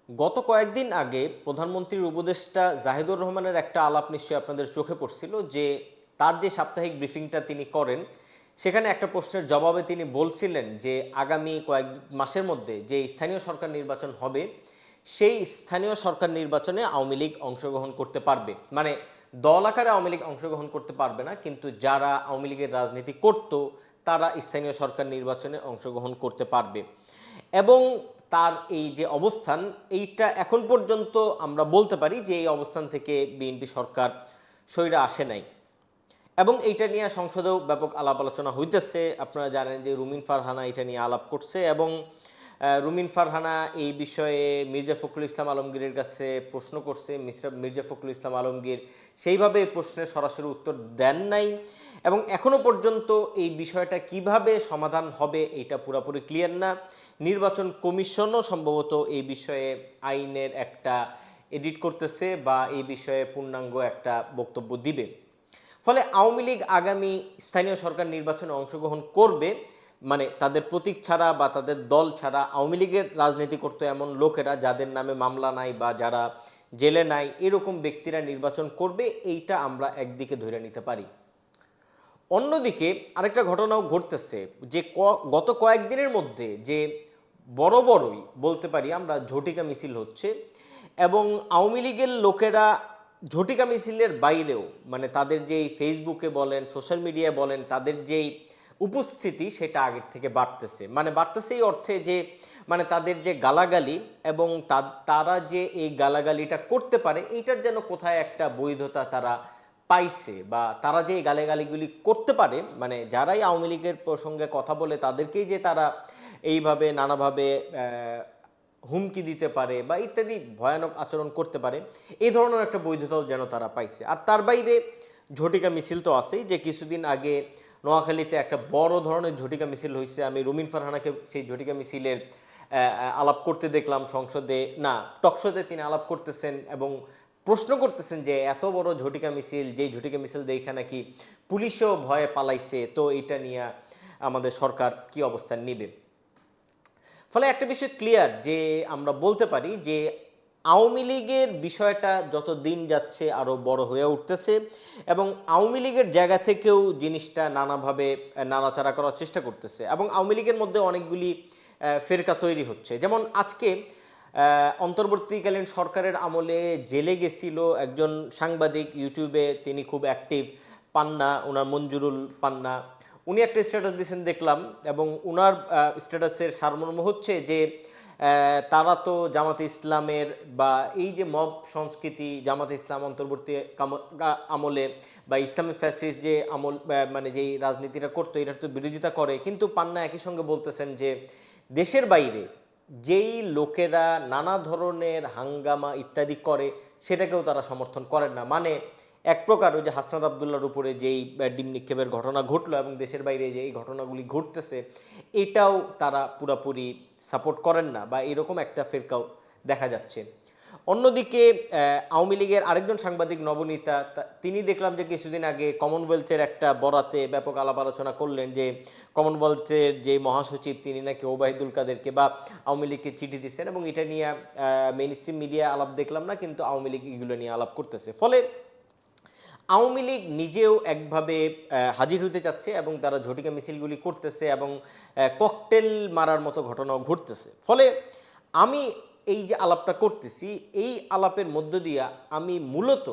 গত কয়েকদিন আগে প্রধানমন্ত্রীর উপদেষ্টা জাহিদুর রহমানের একটা আলাপ নিশ্চয়ই আপনাদের চোখে পড়ছিল যে তার যে সাপ্তাহিক ব্রিফিংটা তিনি করেন সেখানে একটা প্রশ্নের জবাবে তিনি বলছিলেন যে আগামী কয়েক মাসের মধ্যে যে স্থানীয় সরকার নির্বাচন হবে সেই স্থানীয় সরকার নির্বাচনে আওয়ামী লীগ অংশগ্রহণ করতে পারবে, মানে দল আকারে আওয়ামী লীগ অংশগ্রহণ করতে পারবে না, কিন্তু যারা আওয়ামী লীগের রাজনীতি করত তারা স্থানীয় সরকার নির্বাচনে অংশগ্রহণ করতে পারবে। এবং তার এই যে অবস্থান, এইটা এখন পর্যন্ত আমরা বলতে পারি যে এই অবস্থান থেকে বিএনপি সরকার সইরে আসে নাই। এবং এইটা নিয়ে সংসদেও ব্যাপক আলাপ আলোচনা হইতেছে। আপনারা জানেন যে রুমিন ফারহানা এটা নিয়ে আলাপ করছে এবং রুমিন ফারহানা এই বিষয়ে মির্জা ফখরুল ইসলাম আলমগীরের কাছে প্রশ্ন করছে। মির্জা ফখরুল ইসলাম আলমগীর সেইভাবে প্রশ্নের সরাসরি উত্তর দেন নাই এবং এখনও পর্যন্ত এই বিষয়টা কিভাবে সমাধান হবে এটা পুরোপুরি ক্লিয়ার না। নির্বাচন কমিশনও সম্ভবত এই বিষয়ে আইনের একটা এডিট করতেছে বা এই বিষয়ে পূর্ণাঙ্গ একটা বক্তব্য দিবে। ফলে আওয়ামী লীগ আগামী স্থানীয় সরকার নির্বাচনে অংশগ্রহণ করবে, মানে তাদের প্রতীক ছাড়া বা তাদের দল ছাড়া আওয়ামী লীগের রাজনীতি করতে এমন লোকেরা যাদের নামে মামলা নাই বা যারা জেলে নাই এরকম ব্যক্তিরা নির্বাচন করবে, এইটা আমরা একদিকে ধরে নিতে পারি। অন্যদিকে আরেকটা ঘটনাও ঘটতেছে যে গত কয়েকদিনের মধ্যে যে বড় বড়ই বলতে পারি আমরা ঝটিকা মিছিল হচ্ছে এবং আওয়ামী লীগের লোকেরা ঝটিকা মিছিলের বাইরেও মানে তাদের যেই ফেসবুকে বলেন সোশ্যাল মিডিয়ায় বলেন তাদের যেই উপস্থিতি সেটা আগের থেকে বাড়তেছে। মানে বাড়তেছে এই অর্থে যে মানে তাদের যে গালাগালি এবং তারা যে এই গালাগালিটা করতে পারে এইটার যেন কোথায় একটা বৈধতা তারা পাইছে বা তারা যে এই গালাগালিগুলি করতে পারে, মানে যারাই আওয়ামী লীগের প্রসঙ্গে কথা বলে তাদেরকেই যে তারা এইভাবে নানাভাবে হুমকি দিতে পারে বা ইত্যাদি ভয়ানক আচরণ করতে পারে, এই ধরনের একটা বৈধতাও যেন তারা পাইছে। আর তার বাইরে ঝটিকা মিছিল তো আছেই, যে কিছুদিন আগে নোয়াখালীতে একটা বড় ধরনের ঝটিকা মিছিল হয়েছে। আমি রুমিন ফারহানাকে সেই ঝটিকা মিছিলের আলাপ করতে দেখলাম সংসদে, না টকশোতে তিনি আলাপ করতেছেন এবং প্রশ্ন করতেছেন যে এত বড় ঝটিকা মিছিল, যেই ঝটিকা মিছিল দেখে নাকি পুলিশও ভয়ে পালাইছে, তো এটা নিয়ে আমাদের সরকার কি অবস্থান নেবে। ফলে একটা বিষয় ক্লিয়ার যে আমরা বলতে পারি যে আওয়ামী লীগের বিষয়টা যত দিন যাচ্ছে আরও বড় হয়ে উঠতেছে এবং আওয়ামী লীগের জায়গা থেকেও জিনিসটা নানাভাবে নাড়াচাড়া করার চেষ্টা করতেছে এবং আওয়ামী লীগের মধ্যে অনেকগুলি ফেরকা তৈরি হচ্ছে। যেমন আজকে অন্তর্বর্তীকালীন সরকারের আমলে জেলে গেছিল একজন সাংবাদিক, ইউটিউবে তিনি খুব অ্যাক্টিভ, পান্না, ওনার মঞ্জুরুল পান্না, উনি একটা স্ট্যাটাস দিয়েছেন দেখলাম এবং ওনার স্ট্যাটাসের সারমর্ম হচ্ছে যে তারা তো জামাতে ইসলামের বা এই যে মব সংস্কৃতি জামাতে ইসলাম অন্তর্বর্তী আমলে বা ইসলামী ফ্যাসিস্ট যে আমল মানে যেই রাজনীতিটা করতো এটার তো বিরোধিতা করে, কিন্তু পান্না একই সঙ্গে বলতেছেন যে দেশের বাইরে যেই লোকেরা নানা ধরনের হাঙ্গামা ইত্যাদি করে সেটাকেও তারা সমর্থন করেন না। মানে এক প্রকার ওই যে হাসনাত আবদুল্লার উপরে যেই ডিম নিক্ষেপের ঘটনা ঘটলো এবং দেশের বাইরে যে এই ঘটনাগুলি ঘটতেছে এটাও তারা পুরাপুরি সাপোর্ট করেন না বা এরকম একটা ফেরকাও দেখা যাচ্ছে। অন্যদিকে আওয়ামী লীগের আরেকজন সাংবাদিক নবনীতা, তিনি দেখলাম যে কিছুদিন আগে কমনওয়েলথের একটা বরাতে ব্যাপক আলাপ আলোচনা করলেন যে কমনওয়েলথের যে মহাসচিব তিনি নাকি ওবায়দুল কাদেরকে বা আওয়ামী লীগকে চিঠি দিচ্ছেন এবং এটা নিয়ে মেইন স্ট্রিম মিডিয়া আলাপ দেখলাম না, কিন্তু আওয়ামী লীগ এগুলো নিয়ে আলাপ করতেছে। ফলে আওয়ামী লীগ নিজেও একভাবে হাজির হতে চাচ্ছে এবং তারা ঝটিকা মিছিলগুলি করতেছে এবং ককটেল মারার মতো ঘটনাও ঘটতেছে। ফলে আমি এই যে আলাপটা করতেছি এই আলাপের মধ্য দিয়া আমি মূলত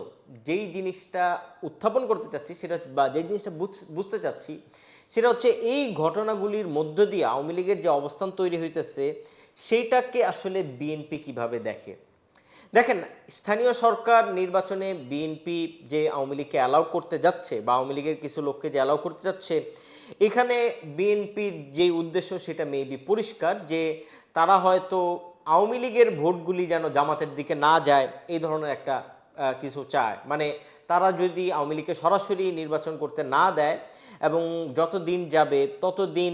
যেই জিনিসটা উত্থাপন করতে চাচ্ছি সেটা বা যেই জিনিসটা বুঝতে চাচ্ছি সেটা হচ্ছে এই ঘটনাগুলির মধ্য দিয়ে আওয়ামী লীগের যে অবস্থান তৈরি হইতেছে সেইটাকে আসলে বিএনপি কিভাবে দেখে। দেখেন, স্থানীয় সরকার নির্বাচনে বিএনপি যে আওয়ামী লীগকে অ্যালাউ করতে যাচ্ছে বা আওয়ামী লীগের কিছু লোককে যে অ্যালাউ করতে যাচ্ছে, এখানে বিএনপির যে উদ্দেশ্য সেটা মেবি পরিষ্কার, যে তারা হয়তো আওয়ামী লীগের ভোটগুলি যেন জামাতের দিকে না যায় এই ধরনের একটা কিছু চায়। মানে তারা যদি আওয়ামী লীগকে সরাসরি নির্বাচন করতে না দেয় এবং যত দিন যাবে তত দিন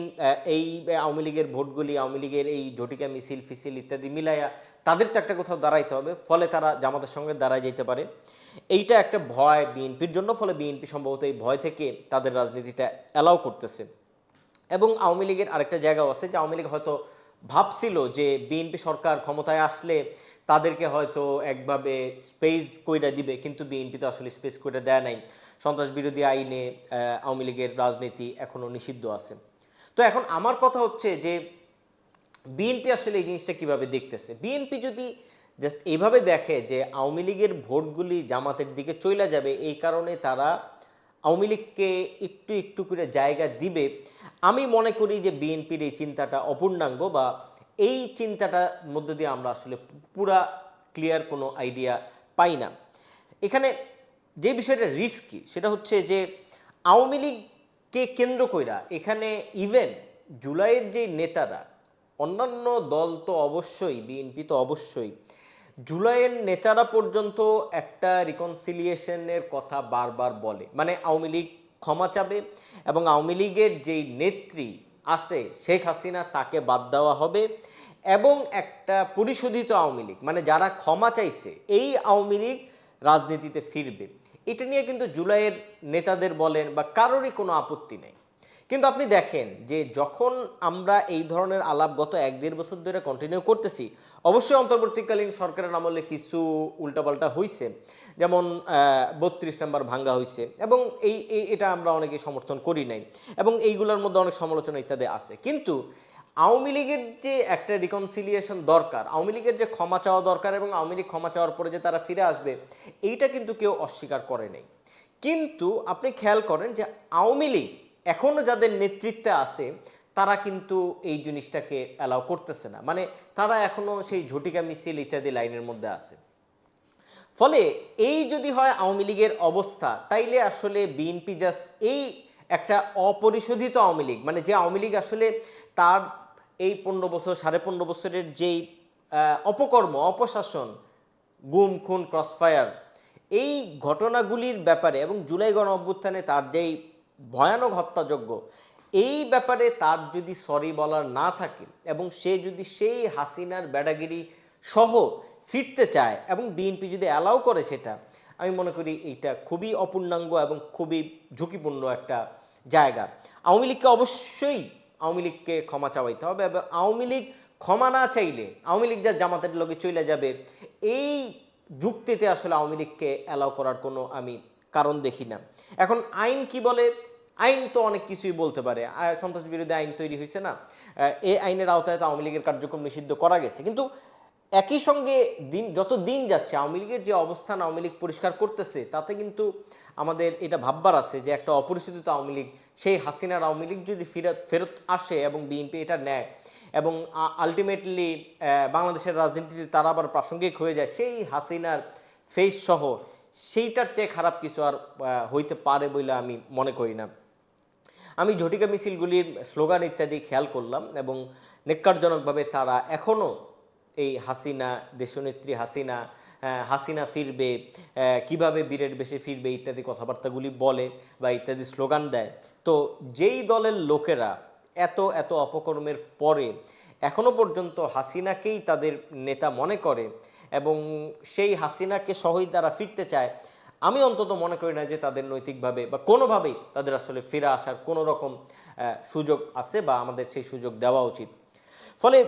এই আওয়ামী লীগের ভোটগুলি আওয়ামী লীগের এই ঝটিকা মিছিল ফিছিল ইত্যাদি মিলাইয়া তাদের তো একটা কোথাও দাঁড়াইতে হবে, ফলে তারা জামাতের সঙ্গে দাঁড়ায় যেতে পারে। এইটা একটা ভয় বিএনপির জন্য, ফলে বিএনপি সম্ভবত এই ভয় থেকে তাদের রাজনীতিটা অ্যালাউ করতেছে। এবং আওয়ামী লীগের আরেকটা জায়গাও আছে যে আওয়ামী লীগ হয়তো ভাবছিল যে বিএনপি সরকার ক্ষমতায় আসলে তাদেরকে হয়তো একভাবে স্পেস কইরা দিবে, কিন্তু বিএনপি তো আসলে স্পেস কইরা দেয় নাই। সন্ত্রাস বিরোধী আইনে আওয়ামী লীগের রাজনীতি এখনও নিষিদ্ধ আছে। তো এখন আমার কথা হচ্ছে যে বিএনপি আসলে এই জিনিসটা কিভাবে দেখতেছে। বিএনপি যদি জাস্ট এইভাবে দেখে যে আওয়ামী লীগের ভোটগুলি জামাতের দিকে চলে যাবে, এই কারণে তারা আওয়ামী লীগকে একটু একটু করে জায়গা দিবে, আমি মনে করি যে বিএনপির এই চিন্তাটা অপূর্ণাঙ্গ, বা এই চিন্তাটার মধ্য দিয়ে আমরা আসলে পুরা ক্লিয়ার কোনো আইডিয়া পাই না। এখানে যে বিষয়টা রিস্কি সেটা হচ্ছে যে আওয়ামী লীগকে কেন্দ্র কইরা এখানে ইভেন জুলাইয়ের যে নেতারা, অন্যান্য দল তো অবশ্যই, বিএনপি তো অবশ্যই, জুলাইয়ের নেতারা পর্যন্ত একটা রিকনসিলিয়েশনের কথা বারবার বলে। মানে আওয়ামী লীগ ক্ষমা চাবে এবং আওয়ামী লীগের যেই নেত্রী আছে শেখ হাসিনা তাকে বাদ দেওয়া হবে, এবং একটা পরিশোধিত আওয়ামী লীগ, মানে যারা ক্ষমা চাইছে এই আওয়ামী লীগ রাজনীতিতে ফিরবে। এটা নিয়ে কিন্তু জুলাইয়ের নেতাদের বলেন বা কারোরই কোনো আপত্তি নেই। কিন্তু আপনি দেখেন যে যখন আমরা এই ধরনের আলাপ গত 1-1.5 বছর ধরে কন্টিনিউ করতেছি, অবশ্যই অন্তর্বর্তীকালীন সরকারের আমলে কিছু উল্টাপাল্টা হয়েছে, যেমন 32 নম্বর ভাঙ্গা হয়েছে, এবং এটা আমরা অনেকে সমর্থন করি নাই, এবং এইগুলোর মধ্যে অনেক সমালোচনা ইত্যাদি আছে। কিন্তু আওয়ামী লীগের যে একটা রিকনসিলিয়েশন দরকার, আওয়ামী লীগের যে ক্ষমা চাওয়া দরকার, এবং আওয়ামী লীগ ক্ষমা চাওয়ার পরে যে তারা ফিরে আসবে, এইটা কিন্তু কেউ অস্বীকার করে নাই। কিন্তু আপনি খেয়াল করেন যে আওয়ামী লীগ এখনও যাদের নেতৃত্বে আছে তারা কিন্তু এই জিনিসটাকে অ্যালাউ করতেছে না, মানে তারা এখনও সেই ঝটিকা মিছিল ইত্যাদি লাইনের মধ্যে আছে। ফলে এই যদি হয় আওয়ামী লীগের অবস্থা, তাইলে আসলে বিএনপি জাস্ট এই একটা অপরিশোধিত আওয়ামী লীগ, মানে যে আওয়ামী লীগ আসলে তার এই 15 বছর 15.5 বছরের যেই অপকর্ম, অপশাসন, গুম খুন ক্রসফায়ার, এই ঘটনাগুলির ব্যাপারে, এবং জুলাই গণ অভ্যুত্থানে তার যেই ভয়ানক হত্যাযজ্ঞ, এই ব্যাপারে তার যদি সরি বলার না থাকে, এবং সে যদি সেই হাসিনার ব্যাডাগিরি সহ ফিরতে চায়, এবং বিএনপি যদি অ্যালাউ করে, সেটা আমি মনে করি এইটা খুবই অপূর্ণাঙ্গ এবং খুবই ঝুঁকিপূর্ণ একটা জায়গা। আওয়ামী লীগকে অবশ্যই আওয়ামী লীগকে ক্ষমা চাওয়াইতে হবে, এবং আওয়ামী লীগ ক্ষমা না চাইলে আওয়ামী লীগ যা জামাতের লগে চলে যাবে, এই যুক্তিতে আসলে আওয়ামী লীগকে অ্যালাউ করার কোনো আমি কারণ দেখি না। এখন আইন কি বলে, আইন তো অনেক কিছুই বলতে পারে। সন্ত্রাস বিরোধী আইন তৈরি হয়েছে না, এই আইনের আওতায় তো আওয়ামী লীগের কার্যক্রম নিষিদ্ধ করা গেছে। কিন্তু একই সঙ্গে যত দিন যাচ্ছে আওয়ামী লীগের যে অবস্থান আওয়ামী লীগ পরিষ্কার করতেছে, তাতে কিন্তু আমাদের এটা ভাববার আছে যে একটা অপরিচিত আওয়ামী লীগ, সেই হাসিনার আওয়ামী লীগ যদি ফেরত আসে এবং বিএনপি এটা নেয়, এবং আলটিমেটলি বাংলাদেশের রাজনীতিতে তারা আবার প্রাসঙ্গিক হয়ে যায় সেই হাসিনার ফেস সহ, সেইটার চেয়ে খারাপ কিছু আর হইতে পারে বলে আমি মনে করি না। আমি ঝটিকা মিছিলগুলির স্লোগান ইত্যাদি খেয়াল করলাম, এবং নেক্কারজনকভাবে তারা এখনও এই হাসিনা, দেশনেত্রী হাসিনা, হাসিনা ফিরবে, কিভাবে বীরের বেশে ফিরবে ইত্যাদি কথাবার্তাগুলি বলে বা ইত্যাদি স্লোগান দেয়। তো যেই দলের লোকেরা এত এত অপকর্মের পরে এখনও পর্যন্ত হাসিনাকেই তাদের নেতা মনে করে, এবং সেই হাসিনাকে সহই তারা ফিরতে চায়, আমি অন্তত মনে করি না যে তাদের নৈতিকভাবে বা কোনোভাবেই তাদের আসলে ফিরে আসার কোনো রকম সুযোগ আছে, বা আমাদের সেই সুযোগ দেওয়া উচিত। ফলে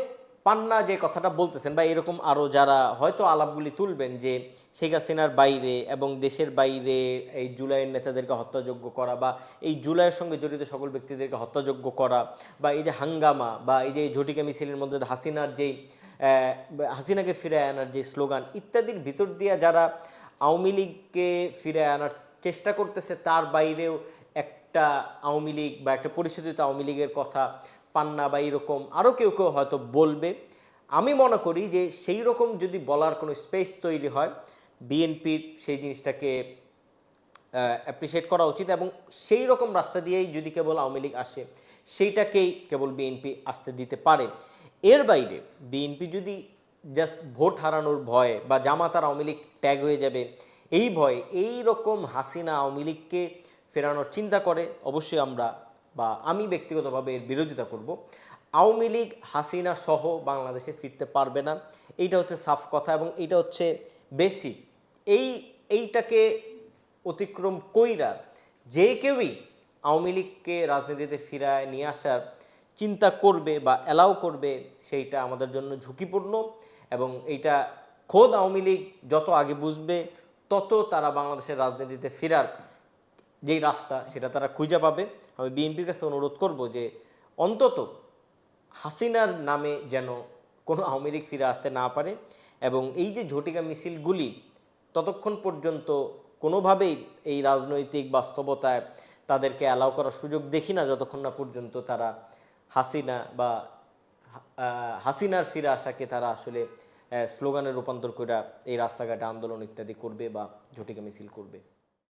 পান্না যে কথাটা বলতেছেন, বা এরকম আরও যারা হয়তো আলাপগুলি তুলবেন যে শেখ হাসিনার বাইরে এবং দেশের বাইরে এই জুলাইয়ের নেতাদেরকে হত্যাযোগ্য করা, বা এই জুলাইয়ের সঙ্গে জড়িত সকল ব্যক্তিদেরকে হত্যাযোগ্য করা, বা এই যে হাঙ্গামা, বা এই যে ঝটিকা মিছিলের মধ্যে হাসিনার যেই হাসিনাকে ফিরে আনার যে স্লোগান ইত্যাদির ভিতর দিয়ে যারা আওয়ামী লীগকে ফিরে আনার চেষ্টা করতেছে, তার বাইরেও একটা আওয়ামী লীগ বা একটা পরিশোধিত আওয়ামী লীগের কথা পান্না বা এরকম আরও কেউ কেউ হয়তো বলবে। আমি মনে করি যে সেই রকম যদি বলার কোনো স্পেস তৈরি হয়, বিএনপির সেই জিনিসটাকে অ্যাপ্রিসিয়েট করা উচিত, এবং সেই রকম রাস্তা দিয়েই যদি কেবল আওয়ামী লীগ আসে, সেইটাকেই কেবল বিএনপি আসতে দিতে পারে। এর বাইরে বিএনপি যদি জাস্ট ভোট হারানোর ভয়ে, বা জামাত আর আওয়ামী লীগ ট্যাগ হয়ে যাবে এই ভয়ে এই রকম হাসিনা আওয়ামী লীগকে ফেরানোর চিন্তা করে, অবশ্যই আমরা বা আমি ব্যক্তিগতভাবে এর বিরোধিতা করব। আওয়ামী লীগ হাসিনা সহ বাংলাদেশে ফিরতে পারবে না, এইটা হচ্ছে সাফ কথা, এবং এইটা হচ্ছে বেসিক। এইটাকে অতিক্রম কইরা যে কেউই আওয়ামী লীগকে রাজনীতিতে ফিরায় নিয়ে আসার চিন্তা করবে বা অ্যালাউ করবে, সেইটা আমাদের জন্য ঝুঁকিপূর্ণ, এবং এইটা খোদ আওয়ামী লীগ যত আগে বুঝবে তত তারা বাংলাদেশের রাজনীতিতে ফেরার যেই রাস্তা সেটা তারা খুঁজে পাবে। আমি বিএনপির কাছে অনুরোধ করব যে অন্তত হাসিনার নামে যেন কোনো আওয়ামী লীগ ফিরে আসতে না পারে, এবং এই যে ঝটিকা মিছিলগুলি ততক্ষণ পর্যন্ত কোনোভাবেই এই রাজনৈতিক বাস্তবতায় তাদেরকে অ্যালাউ করার সুযোগ দেখি না, যতক্ষণ না পর্যন্ত তারা হাসিনা বা হাসিনার ফিরে আসাকে তারা আসলে স্লোগানে রূপান্তর করে এই রাস্তাঘাটে আন্দোলন ইত্যাদি করবে বা ঝটিকা মিছিল করবে।